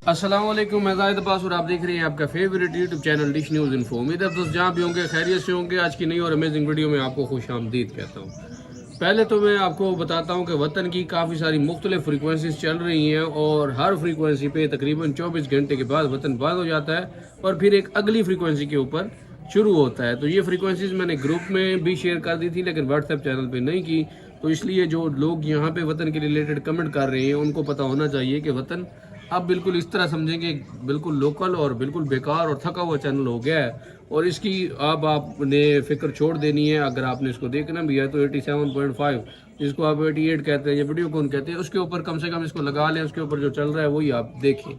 अस्सलाम वालेकुम, मैं जाहिद अब्बास और आप देख रहे हैं आपका favourite YouTube channel dish news info. उम्मीद है दोस्त जहाँ भी होंगे खैरियत से होंगे। आज की नई और अमेजिंग वीडियो में आपको खुश आमदीद कहता हूँ। पहले तो मैं आपको बताता हूँ कि वतन की काफ़ी सारी मुख्तलिफ फ्रीक्वेंसीज चल रही हैं और हर फ्रीक्वेंसी पे तकरीबन 24 घंटे के बाद वतन बंद हो जाता है और फिर एक अगली फ्रीक्वेंसी के ऊपर शुरू होता है। तो ये फ्रीक्वेंसीज मैंने ग्रुप में भी शेयर कर दी थी लेकिन व्हाट्सएप चैनल पे नहीं की। तो इसलिए जो लोग यहाँ पे वतन के रिलेटेड कमेंट कर रहे हैं उनको पता होना चाहिए कि वतन अब बिल्कुल इस तरह समझेंगे बिल्कुल लोकल और बिल्कुल बेकार और थका हुआ चैनल हो गया है और इसकी अब आपने फिक्र छोड़ देनी है। अगर आपने इसको देखना भी है तो 87.5 जिसको आप 88 कहते हैं या वीडियो कौन कहते हैं उसके ऊपर कम से कम इसको लगा लें। उसके ऊपर जो चल रहा है वही आप देखें।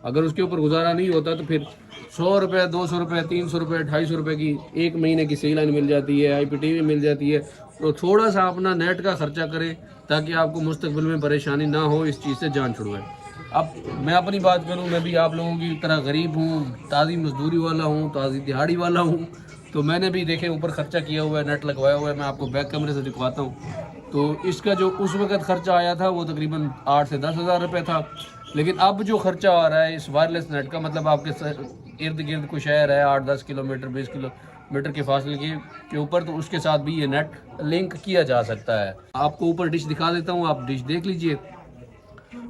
अगर उसके ऊपर गुजारा नहीं होता तो फिर 100 रुपये, 200 रुपये, 300 रुपये, 250 रुपये की एक महीने की सी लाइन मिल जाती है, IPTV मिल जाती है। तो थोड़ा सा अपना नेट का खर्चा करें ताकि आपको मुस्तकबिल में परेशानी ना हो, इस चीज़ से जान छुड़वाएं। अब मैं अपनी बात करूं, मैं भी आप लोगों की तरह गरीब हूं, ताज़ी मजदूरी वाला हूं, ताज़ी दिहाड़ी वाला हूं। तो मैंने भी देखे ऊपर खर्चा किया हुआ है, नेट लगवाया हुआ है। मैं आपको बैक कैमरे से दिखवाता हूं। तो इसका जो उस वक्त खर्चा आया था वो तकरीबन 8 से 10 हज़ार रुपये था। लेकिन अब जो खर्चा आ रहा है इस वायरलेस नेट का, मतलब आपके इर्द गिर्द कोई शहर है 8-10 किलोमीटर, 20 किलोमीटर के फासले के ऊपर, तो उसके साथ भी ये नेट लिंक किया जा सकता है। आपको ऊपर डिश दिखा देता हूँ, आप डिश देख लीजिए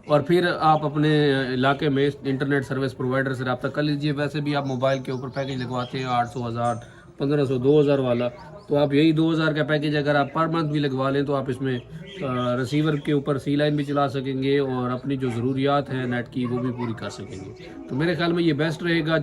और फिर आप अपने इलाके में इंटरनेट सर्विस प्रोवाइडर से रब्ता कर लीजिए। वैसे भी आप मोबाइल के ऊपर पैकेज लगवाते हैं 800, 1000, 1500, 2000 वाला, तो आप यही 2000 का पैकेज अगर आप पर मंथ भी लगवा लें तो आप इसमें रिसीवर के ऊपर सी लाइन भी चला सकेंगे और अपनी जो ज़रूरियात हैं नेट की वो भी पूरी कर सकेंगे। तो मेरे ख्याल में ये बेस्ट रहेगा।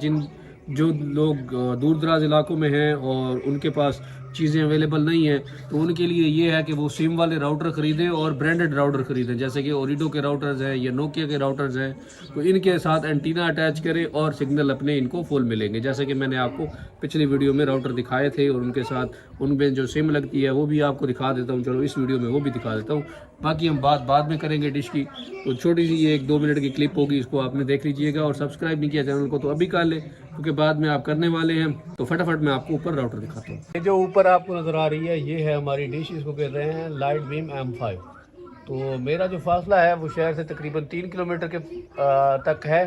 जो लोग दूर दराज इलाकों में हैं और उनके पास चीज़ें अवेलेबल नहीं है तो उनके लिए ये है कि वो सिम वाले राउटर ख़रीदें और ब्रांडेड राउटर ख़रीदें, जैसे कि ओरिडो के राउटर्स हैं या नोकिया के राउटर्स हैं। तो इनके साथ एंटीना अटैच करें और सिग्नल अपने इनको फुल मिलेंगे, जैसे कि मैंने आपको पिछली वीडियो में राउटर दिखाए थे और उनके साथ उनमें जो सिम लगती है वो भी आपको दिखा देता हूँ। चलो इस वीडियो में वो भी दिखा देता हूँ, बाकी हम बात बाद में करेंगे डिश की। तो छोटी सी ये 1-2 मिनट की क्लिप होगी, इसको आपने देख लीजिएगा और सब्सक्राइब नहीं किया चैनल को तो अभी कर ले क्योंकि बाद में आप करने वाले हैं। तो फटाफट मैं आपको ऊपर राउटर दिखाता हूँ। ये जो ऊपर आपको नज़र आ रही है ये है हमारी डिश, इसको कहते हैं लाइट बीम M5। तो मेरा जो फासला है वो शहर से तकरीबन 3 किलोमीटर के तक है।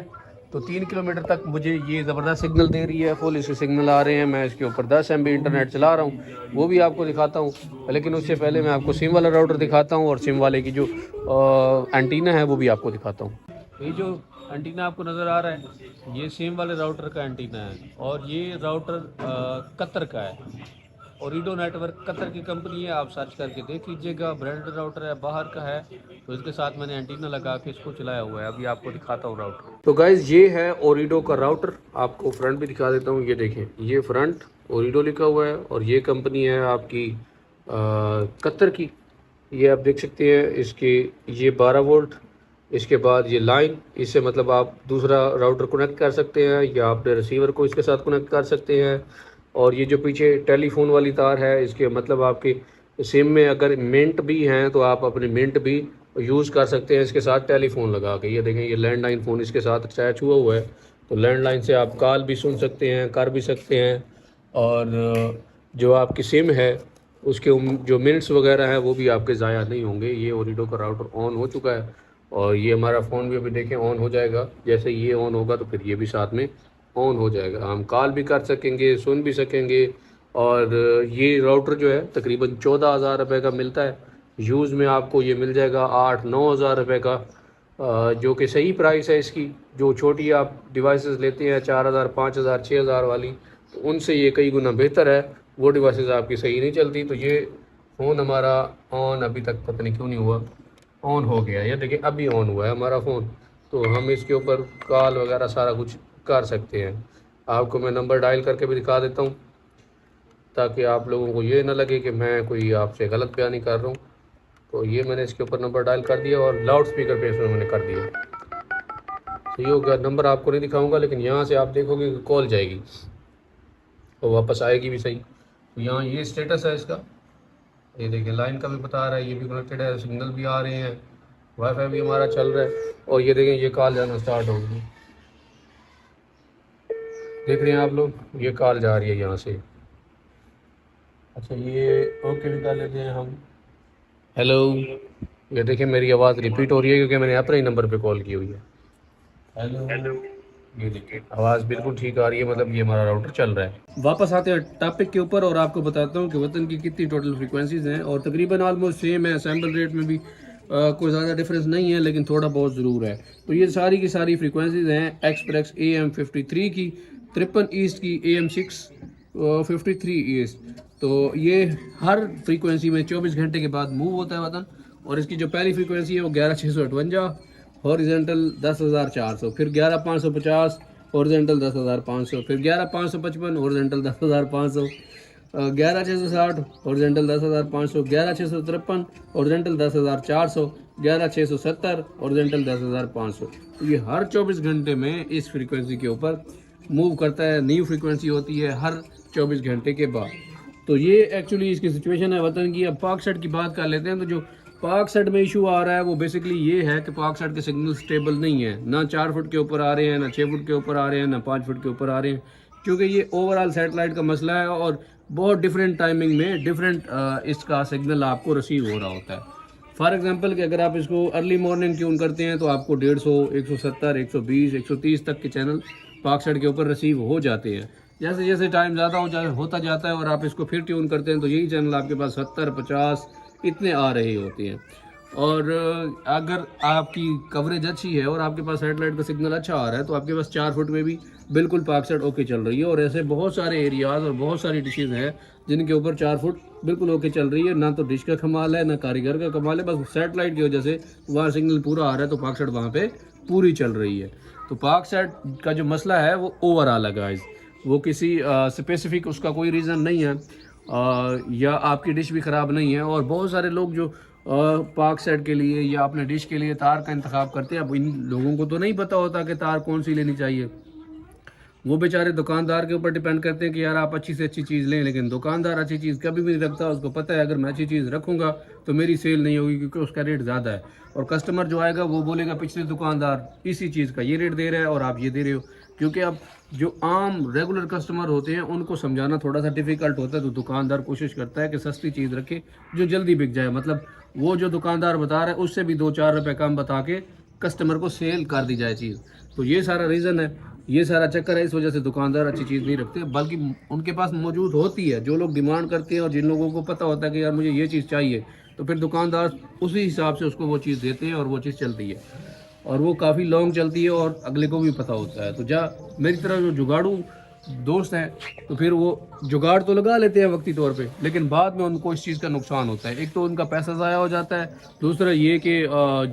तो 3 किलोमीटर तक मुझे ये ज़बरदस्त सिग्नल दे रही है, फुल इसके सिग्नल आ रहे हैं। मैं इसके ऊपर 10 MB इंटरनेट चला रहा हूँ, वो भी आपको दिखाता हूँ। लेकिन उससे पहले मैं आपको सिम वाला राउटर दिखाता हूँ और सिम वाले की जो एंटीना है वो भी आपको दिखाता हूँ। ये जो एंटीना आपको नज़र आ रहा है ये सिम वाले राउटर का एंटीना है और ये राउटर कतर का है। ओरिडो नेटवर्क कतर की कंपनी है, आप सर्च करके देख लीजिएगा। ब्रांडेड राउटर है, बाहर का है। तो इसके साथ मैंने एंटीना लगा के इसको चलाया हुआ है। अभी आपको दिखाता हूँ राउटर। तो गाइज ये है ओरिडो का राउटर, आपको फ्रंट भी दिखा देता हूँ। ये देखें, ये फ्रंट ओरिडो लिखा हुआ है और ये कंपनी है आपकी कतर की। ये आप देख सकते हैं इसके ये 12 वोल्ट, इसके बाद ये लाइन, इससे मतलब आप दूसरा राउटर कनेक्ट कर सकते हैं या अपने रिसीवर को इसके साथ कनेक्ट कर सकते हैं। और ये जो पीछे टेलीफोन वाली तार है इसके मतलब आपकी सिम में अगर मिंट भी हैं तो आप अपने मिंट भी यूज़ कर सकते हैं इसके साथ टेलीफोन लगा के। ये देखें, ये लैंडलाइन फ़ोन इसके साथ अटैच हुआ है। तो लैंडलाइन से आप कॉल भी सुन सकते हैं, कर भी सकते हैं। और जो आपकी सिम है उसके जो मिनट्स वगैरह हैं वो भी आपके ज़ाया नहीं होंगे। ये ओरिडो का राउटर ऑन हो चुका है और ये हमारा फ़ोन भी अभी देखें ऑन हो जाएगा। जैसे ये ऑन होगा तो फिर ये भी साथ में ऑन हो जाएगा, हम कॉल भी कर सकेंगे, सुन भी सकेंगे। और ये राउटर जो है तकरीबन 14,000 रुपये का मिलता है। यूज़ में आपको ये मिल जाएगा 8-9 हज़ार रुपये का, जो कि सही प्राइस है इसकी। जो छोटी आप डिवाइसेस लेते हैं 4,000, 5,000, 6,000 वाली, तो उनसे ये कई गुना बेहतर है। वो डिवाइसेस आपकी सही नहीं चलती। तो ये फ़ोन हमारा ऑन अभी तक पता नहीं क्यों नहीं हुआ, ऑन हो गया। ये देखिए अभी ऑन हुआ है हमारा फ़ोन। तो हम इसके ऊपर कॉल वगैरह सारा कुछ कर सकते हैं। आपको मैं नंबर डायल करके भी दिखा देता हूँ ताकि आप लोगों को ये ना लगे कि मैं कोई आपसे गलत बयानी कर रहा हूँ। तो ये मैंने इसके ऊपर नंबर डायल कर दिया और लाउड स्पीकर पे इसमें मैंने कर दिया। सही हो गया। नंबर आपको नहीं दिखाऊंगा लेकिन यहाँ से आप देखोगे कि कॉल जाएगी और वापस आएगी भी सही। तो यहाँ ये स्टेटस है इसका, ये देखिए लाइन का भी बता रहा है, ये भी कनेक्टेड है, सिग्नल भी आ रहे हैं, वाईफाई भी हमारा चल रहा है। और ये देखें ये कॉल जाना स्टार्ट हो गई, देख रहे हैं आप लोग, ये कॉल जा रही है यहाँ से। अच्छा ये ओके भी कर लेते हैं हम, हेलो। ये देखिए मेरी आवाज़ रिपीट हो रही है क्योंकि मैंने अपने ही नंबर पे कॉल की हुई है। हेलो, ये देखिए आवाज़ बिल्कुल ठीक आ रही है, मतलब ये हमारा राउटर चल रहा है। वापस आते हैं टॉपिक के ऊपर और आपको बताता हूँ कि वतन की कितनी टोटल फ्रीक्वेंसीज हैं और तकरीबन ऑलमोस्ट सेम है। सैम्पल रेट में भी कोई ज़्यादा डिफरेंस नहीं है, लेकिन थोड़ा बहुत ज़रूर है। तो ये सारी की सारी फ्रीक्वेंसीज हैं एक्सप्रेस AM53 की, 53 ईस्ट की, AM653 ईस्ट। तो ये हर फ्रीक्वेंसी में 24 घंटे के बाद मूव होता है वतन। और इसकी जो पहली फ्रीक्वेंसी है वो 11658, हॉरिजेंटल 10,400, फिर 11,550 हॉरिजेंटल 10,500, फिर 11,555 हॉरिजेंटल 10,500, 11,660 हॉरिजेंटल 10,500, 11,653 हॉरिजेंटल 10,400, 11,670 हॉरिजेंटल 10,500। तो ये हर 24 घंटे में इस फ्रीक्वेंसी के ऊपर मूव करता है। न्यू फ्रीक्वेंसी होती है हर 24 घंटे के बाद। तो ये एक्चुअली इसकी सिचुएशन है वतन की। अब पाक सेट की बात कर लेते हैं। तो जो पाक सेट में इशू आ रहा है वो बेसिकली ये है कि पाक सेट के सिग्नल स्टेबल नहीं है, ना 4 फुट के ऊपर आ रहे हैं, ना 6 फुट के ऊपर आ रहे हैं, ना 5 फुट के ऊपर आ रहे हैं, क्योंकि ये ओवरऑल सैटेलाइट का मसला है और बहुत डिफरेंट टाइमिंग में डिफरेंट इसका सिग्नल आपको रिसीव हो रहा होता है। फॉर एग्जांपल कि अगर आप इसको अर्ली मॉर्निंग ट्यून करते हैं तो आपको 150, 170, 120, 130 तक के चैनल पाक सेट के ऊपर रिसीव हो जाते हैं। जैसे जैसे टाइम ज़्यादा होता जाता है और आप इसको फिर ट्यून करते हैं तो यही चैनल आपके पास 70, 50 इतने आ रहे होते हैं। और अगर आपकी कवरेज अच्छी है और आपके पास सैटेलाइट का सिग्नल अच्छा आ रहा है तो आपके पास 4 फुट में भी बिल्कुल पाक सेट ओके चल रही है। और ऐसे बहुत सारे एरियाज़ और बहुत सारी डिशेज़ हैं जिनके ऊपर 4 फुट बिल्कुल ओके चल रही है। ना तो डिश का कमाल है, ना कारीगर का कमाल है, बस सैटेलाइट की वजह से वहाँ सिग्नल पूरा आ रहा है तो पाक सेट वहाँ पे पूरी चल रही है। तो पाक सेट का जो मसला है वो ओवरऑल है गाइस, वो किसी स्पेसिफिक उसका कोई रीज़न नहीं है, या आपकी डिश भी ख़राब नहीं है। और बहुत सारे लोग जो पाक सेट के लिए या अपने डिश के लिए तार का इंतखाब करते हैं, अब इन लोगों को तो नहीं पता होता कि तार कौन सी लेनी चाहिए। वो बेचारे दुकानदार के ऊपर डिपेंड करते हैं कि यार आप अच्छी से अच्छी चीज़ लें, लेकिन दुकानदार अच्छी चीज़ कभी भी नहीं रखता। उसको पता है अगर मैं अच्छी चीज़ रखूँगा तो मेरी सेल नहीं होगी क्योंकि उसका रेट ज़्यादा है। और कस्टमर जो आएगा वो बोलेगा पिछले दुकानदार इसी चीज़ का ये रेट दे रहा है और आप ये दे रहे हो। क्योंकि अब जो आम रेगुलर कस्टमर होते हैं उनको समझाना थोड़ा सा डिफ़िकल्ट होता है, तो दुकानदार कोशिश करता है कि सस्ती चीज़ रखे जो जल्दी बिक जाए। मतलब वो जो दुकानदार बता रहा है उससे भी 2-4 रुपये कम बता के कस्टमर को सेल कर दी जाए चीज़। तो ये सारा रीज़न है, ये सारा चक्कर है। इस वजह से दुकानदार अच्छी चीज़ नहीं रखते, बल्कि उनके पास मौजूद होती है। जो लोग डिमांड करते हैं और जिन लोगों को पता होता है कि यार मुझे ये चीज़ चाहिए, तो फिर दुकानदार उसी हिसाब से उसको वो चीज़ देते हैं और वो चीज़ चलती है और वो काफ़ी लॉन्ग चलती है और अगले को भी पता होता है। तो मेरी तरह जो जुगाड़ू दोस्त हैं तो फिर वो जुगाड़ तो लगा लेते हैं वक्ती तौर पे, लेकिन बाद में उनको इस चीज़ का नुकसान होता है। एक तो उनका पैसा ज़ाया हो जाता है, दूसरा ये कि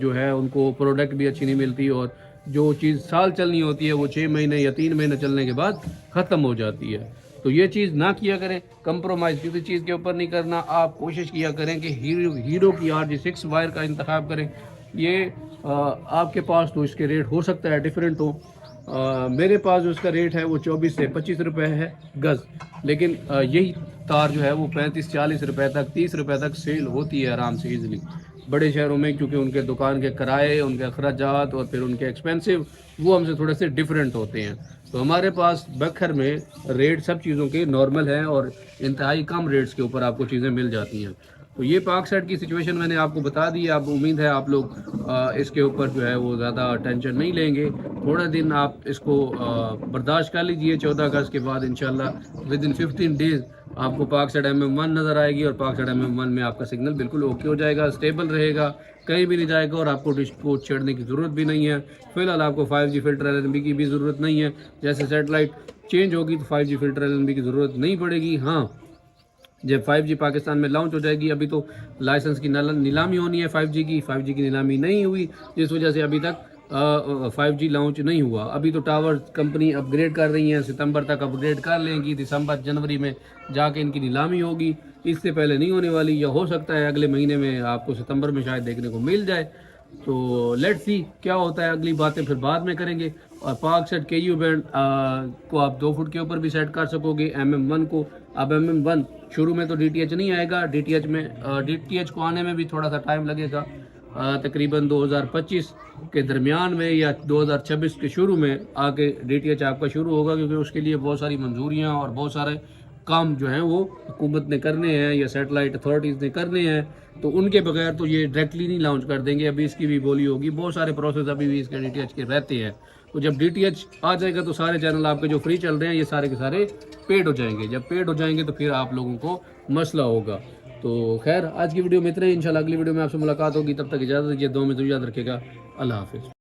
जो है उनको प्रोडक्ट भी अच्छी नहीं मिलती और जो चीज़ साल चलनी होती है वो 6 महीने या 3 महीने चलने के बाद ख़त्म हो जाती है। तो ये चीज़ ना किया करें, कंप्रोमाइज़ किसी चीज़ के ऊपर नहीं करना। आप कोशिश किया करें कि हीरो की RG6 वायर का इंतखाब करें। ये आपके पास तो इसके रेट हो सकता है डिफरेंट हो। मेरे पास जो इसका रेट है वो 24 से 25 रुपये है गज़, लेकिन यही तार जो है वो 35-40 रुपये तक, 30 रुपये तक सेल होती है आराम से ईज़िली बड़े शहरों में, क्योंकि उनके दुकान के किराए, उनके अखराजात और फिर उनके एक्सपेंसिव वो हमसे थोड़े से डिफरेंट होते हैं। तो हमारे पास बखर में रेट सब चीज़ों के नॉर्मल है और इंतहाई कम रेट्स के ऊपर आपको चीज़ें मिल जाती हैं। तो ये पाक सेट की सिचुएशन मैंने आपको बता दी है। अब उम्मीद है आप लोग इसके ऊपर जो है वो ज़्यादा टेंशन नहीं लेंगे। थोड़ा दिन आप इसको बर्दाश्त कर लीजिए। 14 अगस्त के बाद इंशाल्लाह विद इन 15 डेज़ आपको पाक सेट MM1 नज़र आएगी और पाक सेट MM1 में आपका सिग्नल बिल्कुल ओके हो जाएगा, स्टेबल रहेगा, कहीं भी नहीं जाएगा और आपको डिश को छेड़ने की ज़रूरत भी नहीं है। फिलहाल आपको 5G फिल्टर LNB की भी ज़रूरत नहीं है। जैसे सेटेलाइट चेंज होगी तो 5G फिल्टर LNB की ज़रूरत नहीं पड़ेगी। हाँ, जब 5G पाकिस्तान में लॉन्च हो जाएगी, अभी तो लाइसेंस की नीलामी होनी है 5G की नीलामी नहीं हुई, जिस वजह से अभी तक 5G लॉन्च नहीं हुआ। अभी तो टावर कंपनी अपग्रेड कर रही हैं, सितंबर तक अपग्रेड कर लेंगी, दिसंबर जनवरी में जाके इनकी नीलामी होगी। इससे पहले नहीं होने वाली, या हो सकता है अगले महीने में आपको सितंबर में शायद देखने को मिल जाए। तो लेट्स सी क्या होता है, अगली बातें फिर बाद में करेंगे। और पाक सेट KU बैंड को आप 2 फुट के ऊपर भी सेट कर सकोगे। MM1 को, अब MM1 शुरू में तो DTH नहीं आएगा, DTH को आने में भी थोड़ा सा टाइम लगेगा, तकरीबन 2025 के दरमियान में या 2026 के शुरू में आके DTH आपका शुरू होगा, क्योंकि उसके लिए बहुत सारी मंजूरियाँ और बहुत सारे काम जो हैं वो हुकूमत ने करने हैं या सैटेलाइट अथॉरिटीज़ ने करने हैं। तो उनके बगैर तो ये डायरेक्टली नहीं लॉन्च कर देंगे, अभी इसकी भी बोली होगी, बहुत सारे प्रोसेस अभी भी इसके DTH के रहते हैं। तो जब DTH आ जाएगा तो सारे चैनल आपके जो फ्री चल रहे हैं ये सारे के सारे पेड हो जाएंगे। जब पेड हो जाएंगे तो फिर आप लोगों को मसला होगा। तो खैर आज की वीडियो में इतना ही, इंशाल्लाह अगली वीडियो में आपसे मुलाकात होगी। तब तक इजाज़त दीजिए, दुआ में तो याद रखेगा। अल्लाह हाफिज़।